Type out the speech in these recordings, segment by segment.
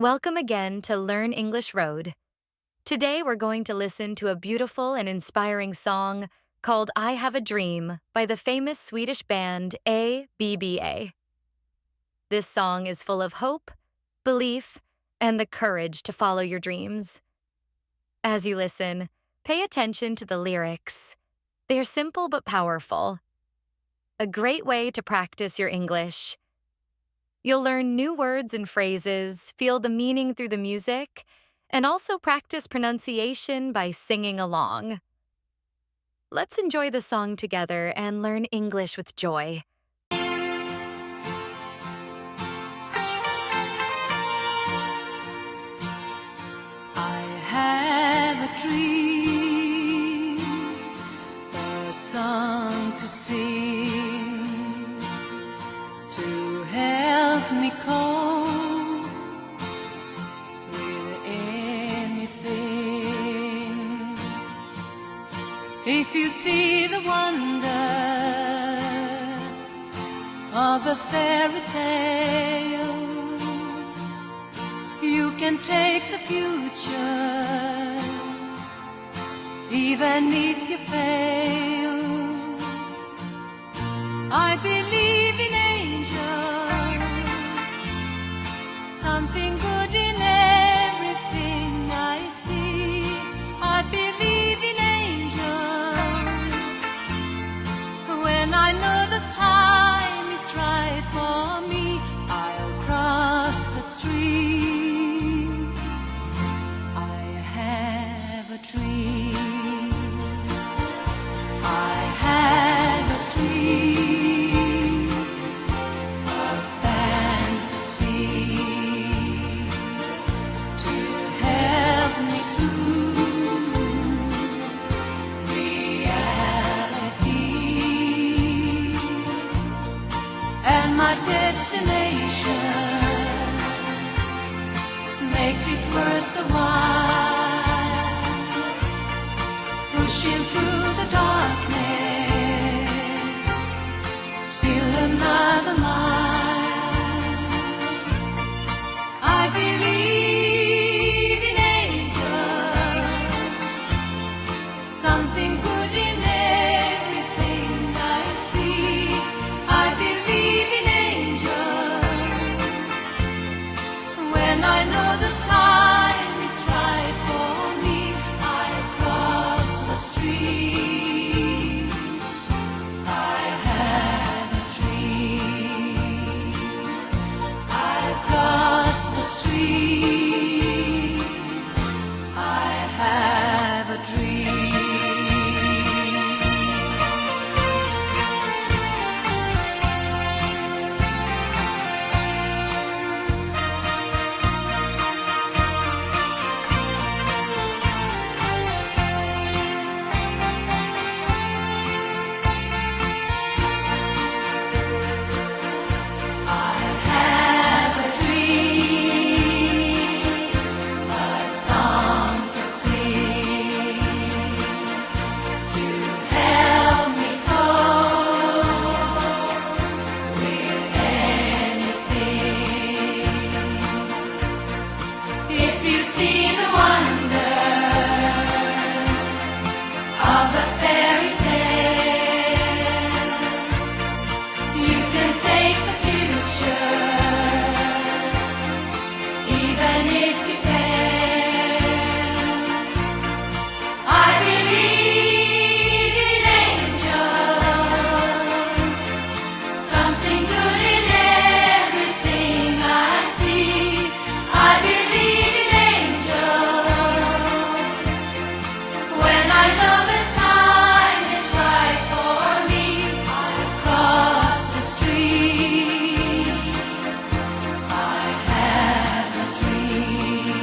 Welcome again to Learn English Road. Today we're going to listen to a beautiful and inspiring song called I Have a Dream by the famous Swedish band ABBA. This song is full of hope, belief, and the courage to follow your dreams. As you listen, pay attention to the lyrics. They're simple but powerful. A great way to practice your English. You'll learn new words and phrases, feel the meaning through the music, and also practice pronunciation by singing along. Let's enjoy the song together and learn English with joy. I have a dream, a song to sing, to help me cope with anything. If you see the wonder of a fairy tale, you can take the future, even if you fail. I believe in angels, something good in everything I see. I believe in angels, when I know the time is right for me, I'll cross the street. I have a dream. I have a dream, a fantasy to help me through reality, and my destination makes it worth the while, pushing through the darkness, still another mile. I believe in angels, something good in everything I see. I believe in angels, when I know the time is right for me, I cross the street. I have a dream. I cross the street. I have a dream. I have a dream, a song to sing, to help me cope with anything. If you see the wonder of a fairy tale, you can take the future, even if you fail. I believe in angels, something good in everything I see. I believe in angels, when I know the time is right for me, I'll cross the street. I have a dream.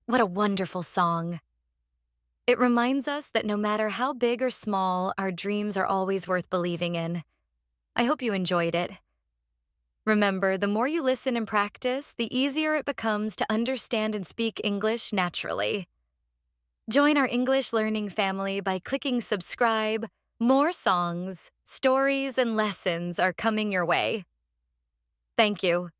What a wonderful song. It reminds us that no matter how big or small, our dreams are always worth believing in. I hope you enjoyed it. Remember, the more you listen and practice, the easier it becomes to understand and speak English naturally. Join our English learning family by clicking subscribe. More songs, stories, and lessons are coming your way. Thank you.